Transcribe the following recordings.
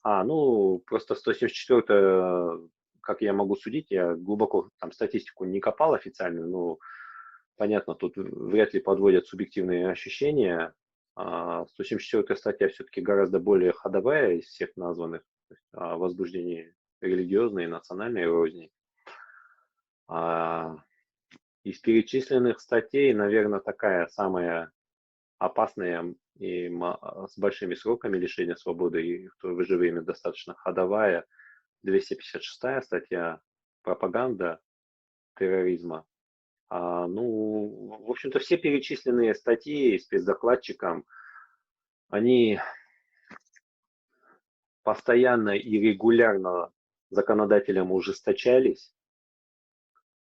Ну, просто 174, как я могу судить, я глубоко там статистику не копал официальную, но понятно, тут вряд ли подводят субъективные ощущения. 174 статья все-таки гораздо более ходовая из всех названных, то есть о возбуждении религиозной и национальной розни. А из перечисленных статей, наверное, такая самая опасная и с большими сроками лишения свободы, и в то же время достаточно ходовая, 256 статья «Пропаганда терроризма». Ну, в общем-то, все перечисленные статьи спецдокладчикам, они постоянно и регулярно законодателям ужесточались,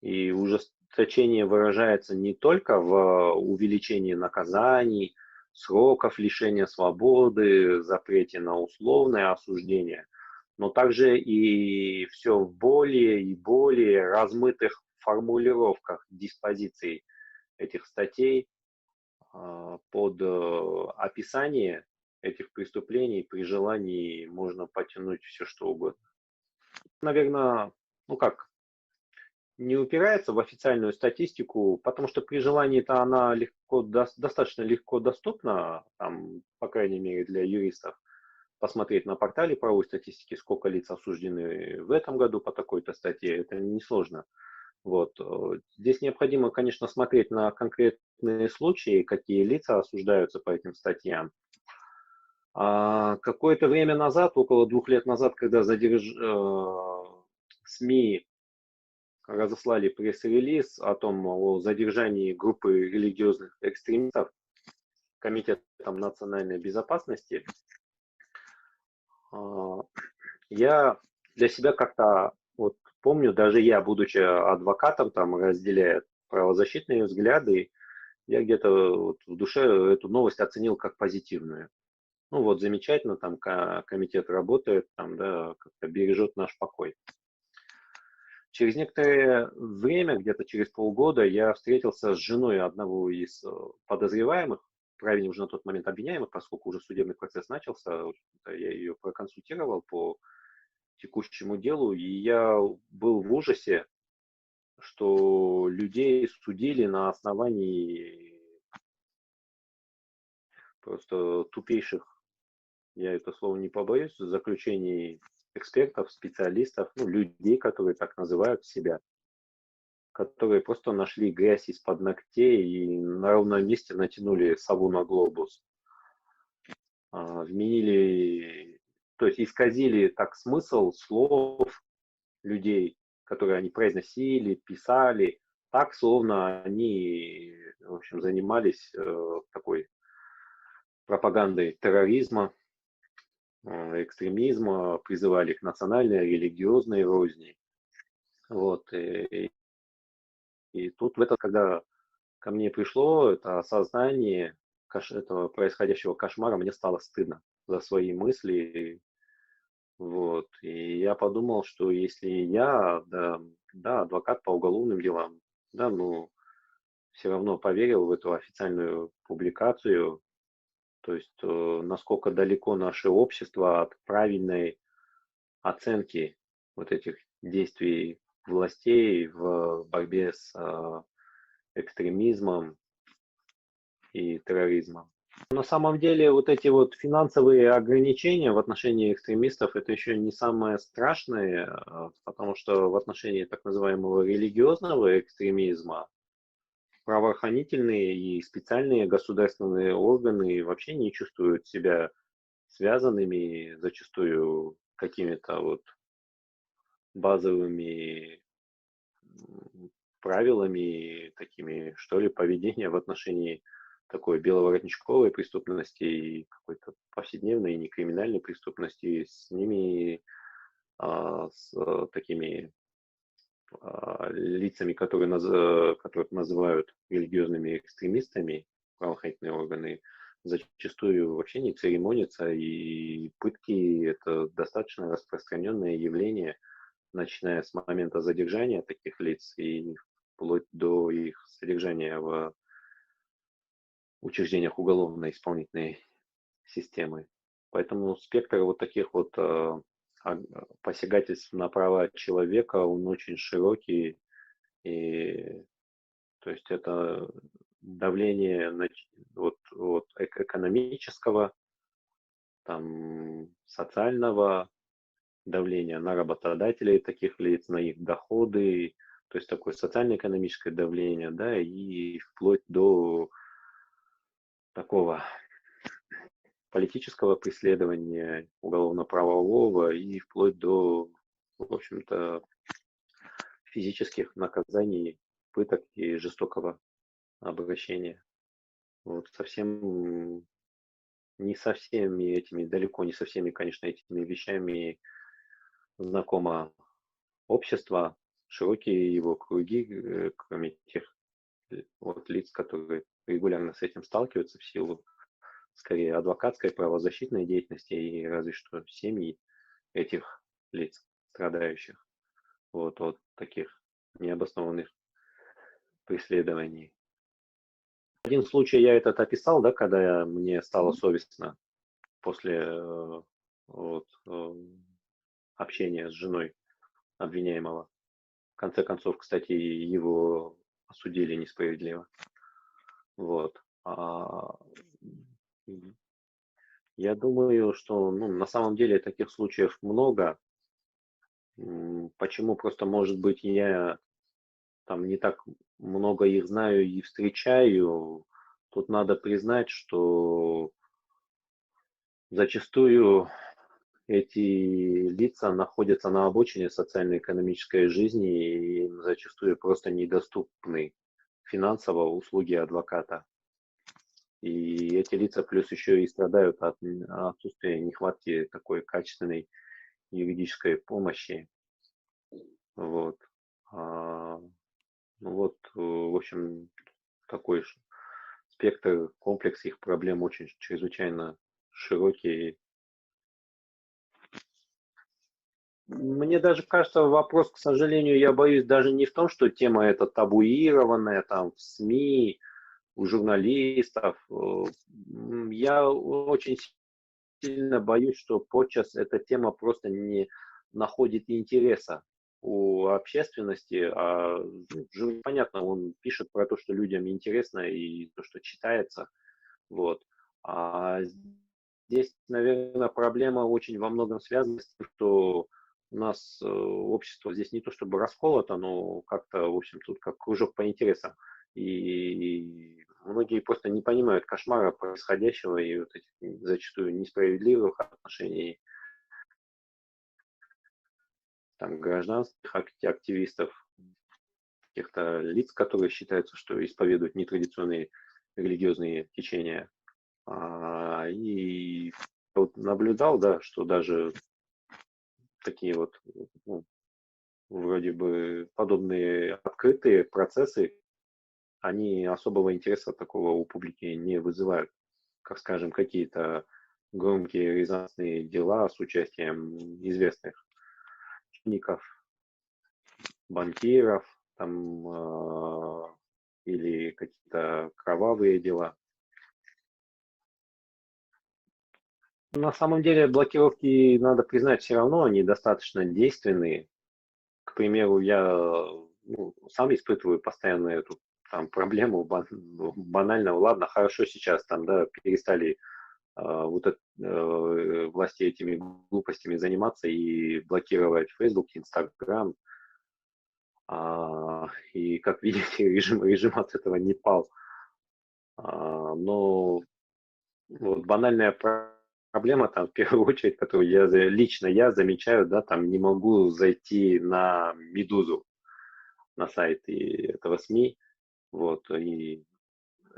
и ужесточение выражается не только в увеличении наказаний, сроков лишения свободы, запрете на условное осуждение, но также и все в более и более размытых формулировках диспозиций этих статей под описание этих преступлений при желании можно потянуть все что угодно. Наверное, ну как, не упирается в официальную статистику, потому что при желании-то она достаточно легко доступна, там, по крайней мере для юристов, посмотреть на портале правовой статистики, сколько лиц осуждены в этом году по такой-то статье, это несложно. Вот. Здесь необходимо, конечно, смотреть на конкретные случаи, какие лица осуждаются по этим статьям. Какое-то время назад, около 2 лет назад, когда СМИ разослали пресс-релиз о том, о задержании группы религиозных экстремистов Комитетом национальной безопасности, я для себя как-то вот помню, даже я, будучи адвокатом, там, разделяя правозащитные взгляды, я где-то вот в душе эту новость оценил как позитивную. Ну вот, замечательно, там комитет работает, там, да, как-то бережет наш покой. Через некоторое время, где-то через полгода, я встретился с женой одного из подозреваемых, правильно уже на тот момент обвиняемых, поскольку уже судебный процесс начался, я ее проконсультировал по текущему делу, и я был в ужасе, что людей судили на основании просто тупейших, я это слово не побоюсь, заключений экспертов, специалистов, ну, людей, которые так называют себя, которые просто нашли грязь из-под ногтей и на ровном месте натянули сову на глобус. Вменили, то есть исказили так смысл слов людей, которые они произносили, писали, так, словно они, в общем, занимались такой пропагандой терроризма, экстремизма, призывали к национальной, религиозной розни. Вот. И тут когда ко мне пришло это осознание этого происходящего кошмара, мне стало стыдно за свои мысли. Вот. И я подумал, что если я, да, адвокат по уголовным делам, да, ну, все равно поверил в эту официальную публикацию, то есть насколько далеко наше общество от правильной оценки вот этих действий властей в борьбе с экстремизмом и терроризмом. На самом деле вот эти вот финансовые ограничения в отношении экстремистов это еще не самое страшное, потому что в отношении так называемого религиозного экстремизма правоохранительные и специальные государственные органы вообще не чувствуют себя связанными зачастую какими-то вот базовыми правилами, такими, что ли, поведения в отношении такой беловоротничковой преступности и какой-то повседневной некриминальной преступности. С ними, такими лицами, которых называют религиозными экстремистами, правоохранительные органы зачастую вообще не церемонятся, и пытки – это достаточно распространенное явление, начиная с момента задержания таких лиц и вплоть до их содержания в учреждениях уголовно-исполнительной системы. Поэтому спектр вот таких вот посягательств на права человека, он очень широкий. И то есть это давление вот экономического, там, социального давления на работодателей таких лиц, на их доходы, то есть такое социально-экономическое давление, да, и вплоть до такого политического преследования, уголовно-правового и вплоть до, в общем-то, физических наказаний, пыток и жестокого обращения. Вот совсем не со всеми этими, далеко не со всеми, конечно, этими вещами знакомо общество, широкие его круги, кроме тех вот лиц, которые регулярно с этим сталкиваются в силу, скорее, адвокатской, правозащитной деятельности и разве что семьи этих лиц, страдающих вот от таких необоснованных преследований. Один случай я этот описал, да, когда мне стало совестно после вот, общения с женой обвиняемого. В конце концов, кстати, его осудили несправедливо. Вот. Я думаю, что на самом деле таких случаев много. Почему? Просто, может быть, я там не так много их знаю и встречаю. Тут надо признать, что зачастую эти лица находятся на обочине социально-экономической жизни и им зачастую просто недоступны финансово услуги адвоката. И эти лица плюс еще и страдают от отсутствия нехватки такой качественной юридической помощи. Вот. В общем, такой спектр, комплекс их проблем очень чрезвычайно широкий. Мне даже кажется, вопрос, к сожалению, я боюсь даже не в том, что тема эта табуированная там в СМИ, у журналистов. Я очень сильно боюсь, что подчас эта тема просто не находит интереса у общественности. Понятно, он пишет про то, что людям интересно и то, что читается. Вот. А здесь, наверное, проблема очень во многом связана с тем, что у нас общество здесь не то чтобы расколото, но как-то, в общем, тут как кружок по интересам. И многие просто не понимают кошмара происходящего и вот этих зачастую несправедливых отношений там, гражданских активистов, каких-то лиц, которые считаются, что исповедуют нетрадиционные религиозные течения. И вот наблюдал, да, что даже такие вот, вроде бы подобные открытые процессы, они особого интереса такого у публики не вызывают, как, скажем, какие-то громкие резонансные дела с участием известных чиновников, банкиров, там, или какие-то кровавые дела. На самом деле блокировки, надо признать, все равно они достаточно действенные. К примеру, я сам испытываю постоянно эту там проблему банального. Ладно, хорошо сейчас там, да, перестали власти этими глупостями заниматься и блокировать Facebook, Instagram. И как видите, режим от этого не пал. Но вот банальная проблема там в первую очередь, которую лично я замечаю, да, там не могу зайти на Медузу, на сайт этого СМИ, вот, и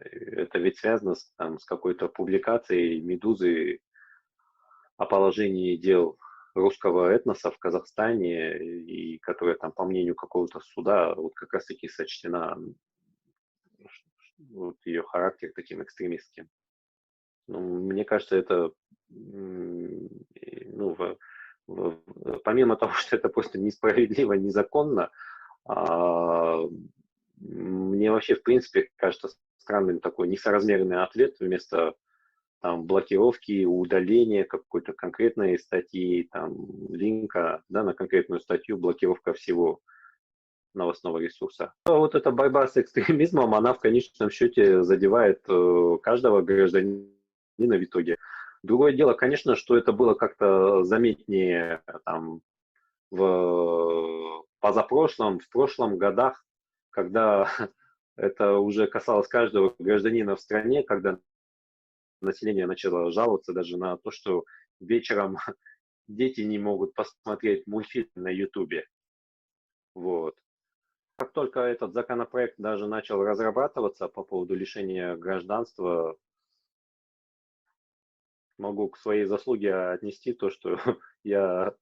это ведь связано с какой-то публикацией Медузы о положении дел русского этноса в Казахстане, и которая там, по мнению какого-то суда, вот как раз-таки сочтена вот ее характер таким экстремистским. Мне кажется, это, помимо того, что это просто несправедливо, незаконно, мне вообще, в принципе, кажется странным такой несоразмерный ответ вместо там блокировки, удаления какой-то конкретной статьи, там линка, да, на конкретную статью, блокировка всего новостного ресурса. А вот эта борьба с экстремизмом, она в конечном счете задевает каждого гражданина в итоге. Другое дело, конечно, что это было как-то заметнее там в позапрошлом, в прошлом годах, когда это уже касалось каждого гражданина в стране, когда население начало жаловаться даже на то, что вечером дети не могут посмотреть мультфильм на Ютубе. Вот. Как только этот законопроект даже начал разрабатываться по поводу лишения гражданства, могу к своей заслуге отнести то, что я,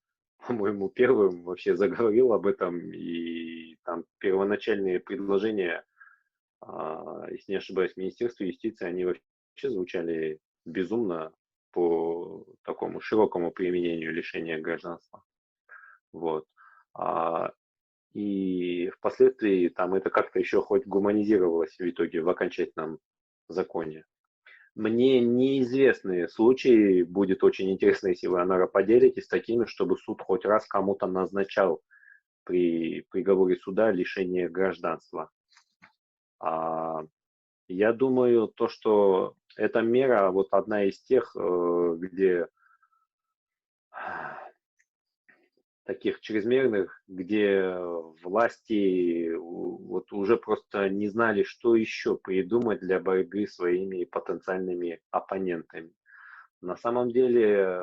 по-моему, первым вообще заговорил об этом, и там первоначальные предложения, если не ошибаюсь, Министерства юстиции, они вообще звучали безумно по такому широкому применению лишения гражданства. Вот. А, И впоследствии там это как-то еще хоть гуманизировалось в итоге в окончательном законе. Мне неизвестны случаи, будет очень интересно, если вы, Анара, поделитесь такими, чтобы суд хоть раз кому-то назначал при приговоре суда лишение гражданства. А, я думаю, то, что эта мера вот одна из тех, где таких чрезмерных, где власти вот уже просто не знали, что еще придумать для борьбы с своими потенциальными оппонентами. На самом деле,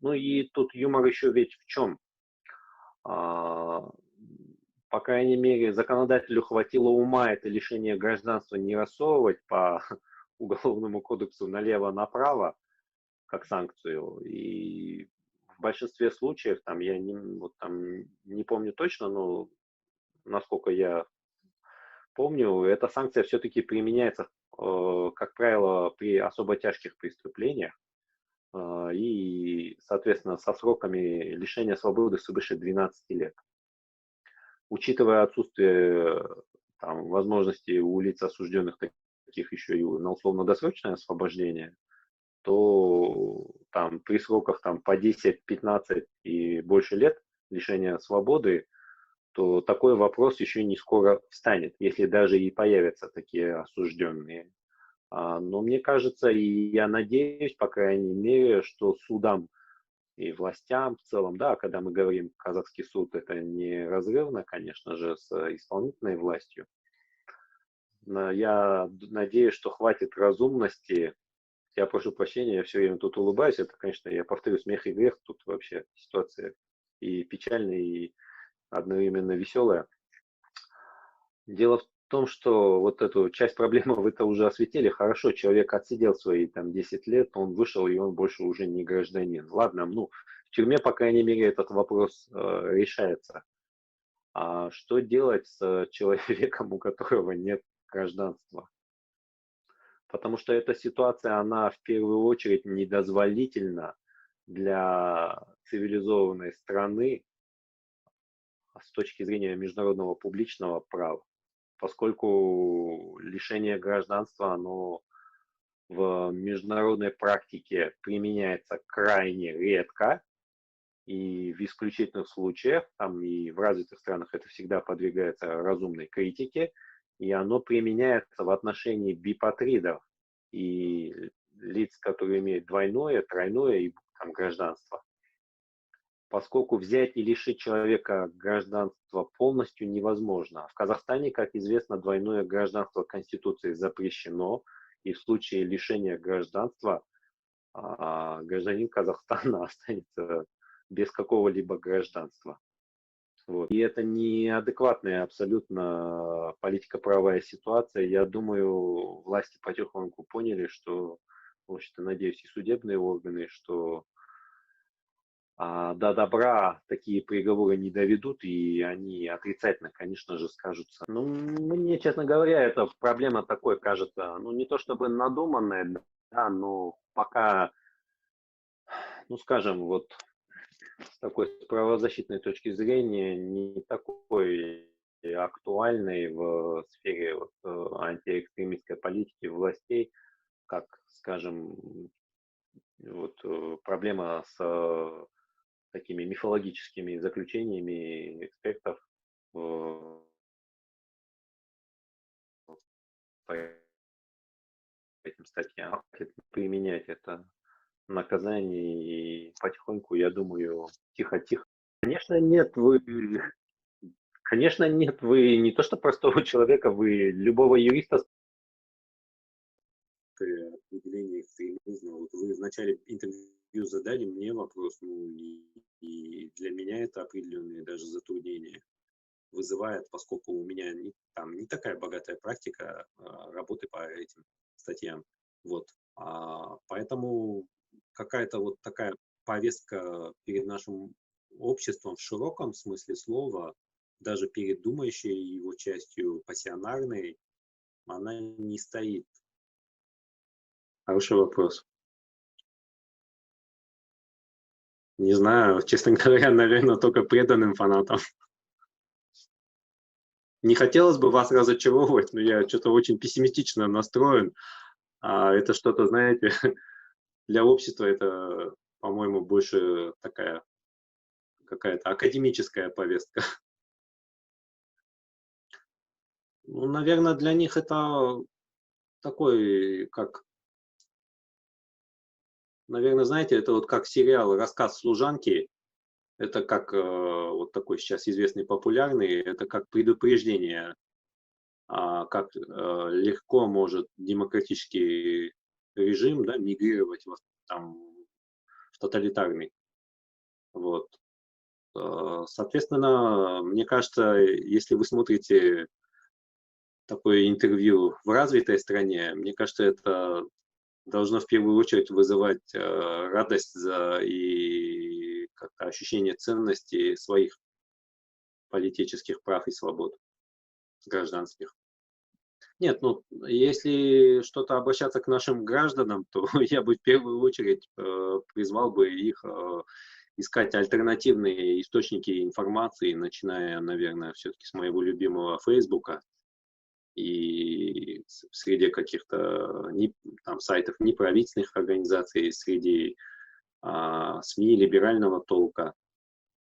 ну и тут юмор еще ведь в чем? А, По крайней мере, законодателю хватило ума это лишение гражданства не рассовывать по уголовному кодексу налево-направо, как санкцию. И в большинстве случаев, там, я не, вот, там, не помню точно, но насколько я помню, эта санкция все-таки применяется, как правило, при особо тяжких преступлениях и, соответственно, со сроками лишения свободы свыше 12 лет. Учитывая отсутствие там, возможности у лиц осужденных таких еще и на условно-досрочное освобождение, то там при сроках там по 10, 15 и больше лет лишения свободы, то такой вопрос еще не скоро встанет, если даже и появятся такие осужденные. Но мне кажется, и я надеюсь, по крайней мере, что судам и властям в целом, да, когда мы говорим казахский суд, это не разрывно, конечно же, с исполнительной властью. Но я надеюсь, что хватит разумности. Я прошу прощения, я все время тут улыбаюсь. Это, конечно, я повторю, смех и грех. Тут вообще ситуация и печальная, и одновременно веселая. Дело в том, что вот эту часть проблемы вы-то уже осветили. Хорошо, человек отсидел свои там 10 лет, он вышел, и он больше уже не гражданин. Ладно, ну, в тюрьме, по крайней мере, этот вопрос решается. А что делать с человеком, у которого нет гражданства? Потому что эта ситуация, она в первую очередь недозволительна для цивилизованной страны с точки зрения международного публичного права, поскольку лишение гражданства, оно в международной практике применяется крайне редко, и в исключительных случаях, там и в развитых странах это всегда подвергается разумной критике, и оно применяется в отношении бипатридов и лиц, которые имеют двойное, тройное и там, гражданство. Поскольку взять и лишить человека гражданства полностью невозможно. В Казахстане, как известно, двойное гражданство Конституцией запрещено, и в случае лишения гражданства гражданин Казахстана останется без какого-либо гражданства. Вот. И это неадекватная абсолютно политико-правовая ситуация. Я думаю, власти потихоньку поняли, что, в общем-то, надеюсь, и судебные органы, что до добра такие приговоры не доведут, и они отрицательно, конечно же, скажутся. Ну, мне, честно говоря, эта проблема такой кажется, ну, не то чтобы надуманная, да, но пока, ну, скажем, вот с такой правозащитной точки зрения не такой актуальной в сфере вот, антиэкстремистской политики властей. как, скажем, вот проблема с такими мифологическими заключениями экспертов э, по этим статьям, применять это наказание и потихоньку, я думаю, тихо-тихо. Конечно, нет, конечно, нет, вы не то что простого человека, вы любого юриста определение экстремизма. Вот вы в начале интервью задали мне вопрос, ну и для меня это определенные даже затруднения вызывает, поскольку у меня не такая богатая практика работы по этим статьям. Вот. Поэтому какая-то вот такая повестка перед нашим обществом в широком смысле слова, даже перед думающей его частью пассионарной, она не стоит. Хороший вопрос. Не знаю, честно говоря, наверное, только преданным фанатам. Не хотелось бы вас разочаровывать, но я что-то очень пессимистично настроен. Это что-то, знаете, для общества это, по-моему, больше такая какая-то академическая повестка. Ну, наверное, для них это такой, как, наверное, знаете, это вот как сериал «Рассказ служанки». Это как вот такой сейчас известный, популярный, это как предупреждение, как легко может демократический режим, да, мигрировать там, в тоталитарный. Вот. Соответственно, мне кажется, если вы смотрите такое интервью в развитой стране, мне кажется, это должно в первую очередь вызывать радость и как-то ощущение ценности своих политических прав и свобод гражданских. Нет, ну, если что-то обращаться к нашим гражданам, то я бы в первую очередь призвал бы их искать альтернативные источники информации, начиная, наверное, все-таки с моего любимого Фейсбука и среди каких-то там, сайтов неправительственных организаций, среди СМИ либерального толка,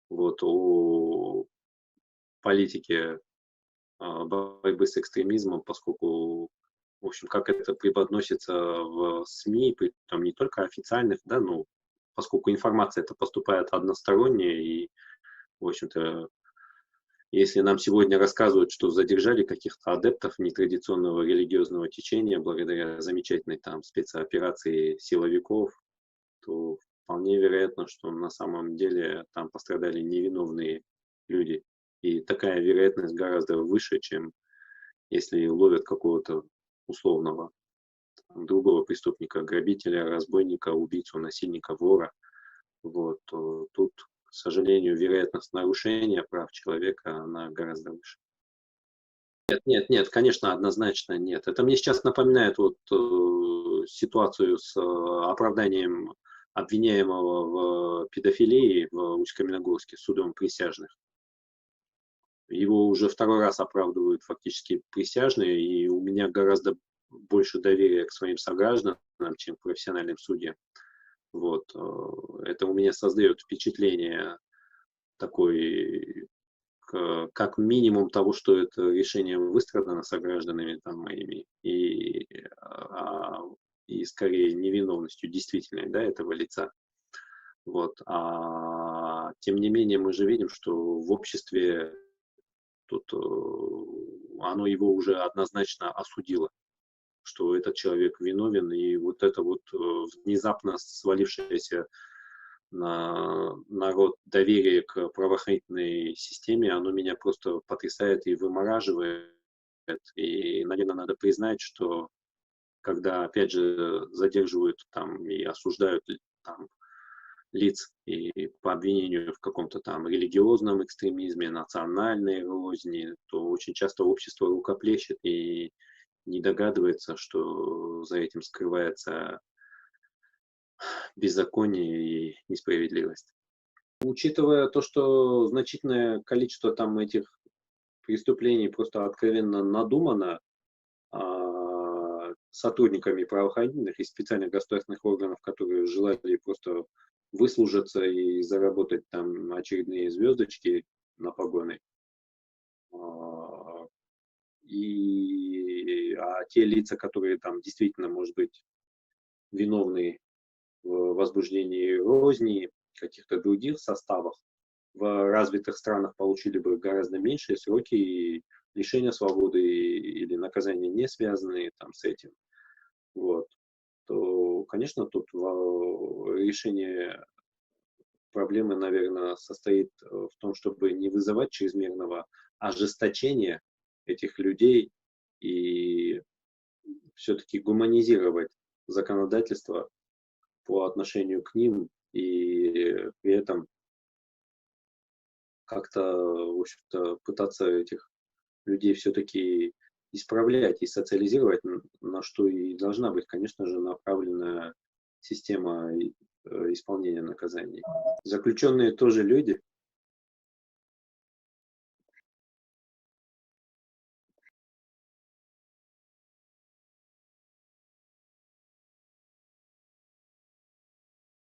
вот, о политике борьбы с экстремизмом, поскольку, в общем, как это преподносится в СМИ, там не только официальных, да, но поскольку информация это поступает односторонняя, и, в общем-то, если нам сегодня рассказывают, что задержали каких-то адептов нетрадиционного религиозного течения благодаря замечательной там спецоперации силовиков, то вполне вероятно, что на самом деле там пострадали невиновные люди. И такая вероятность гораздо выше, чем если ловят какого-то условного другого преступника, грабителя, разбойника, убийцу, насильника, вора. Вот. Тут, к сожалению, вероятность нарушения прав человека, она гораздо выше. Нет, конечно, однозначно нет. Это мне сейчас напоминает вот ситуацию с оправданием обвиняемого в педофилии в Усть-Каменогорске судом присяжных. Его уже второй раз оправдывают фактически присяжные, и у меня гораздо больше доверия к своим согражданам, чем к профессиональным судьям. Вот. Это у меня создает впечатление такой, как минимум того, что это решение выстрадано согражданами там, моими, и скорее невиновностью действительной, да, этого лица. Вот. Тем не менее, мы же видим, что в обществе тут оно его уже однозначно осудило, что этот человек виновен, и вот это вот внезапно свалившееся на народ доверие к правоохранительной системе, оно меня просто потрясает и вымораживает. И, наверное, надо признать, что когда, опять же, задерживают там и осуждают там, лиц и по обвинению в каком-то там религиозном экстремизме, национальной розни, то очень часто общество рукоплещет и не догадывается, что за этим скрывается беззаконие и несправедливость. Учитывая то, что значительное количество там этих преступлений просто откровенно надумано сотрудниками правоохранительных и специальных государственных органов, которые желали просто выслужиться и заработать там очередные звездочки на погоны. А те лица, которые там действительно, может быть, виновны в возбуждении розни, каких-то других составах, в развитых странах получили бы гораздо меньшие сроки и лишения свободы или наказания, не связанные там с этим. Вот. То, конечно, тут решение проблемы, наверное, состоит в том, чтобы не вызывать чрезмерного ожесточения этих людей и все-таки гуманизировать законодательство по отношению к ним и при этом как-то, в общем-то, пытаться этих людей все-таки исправлять и социализировать, на что и должна быть, конечно же, направленная система исполнения наказаний. Заключенные тоже люди,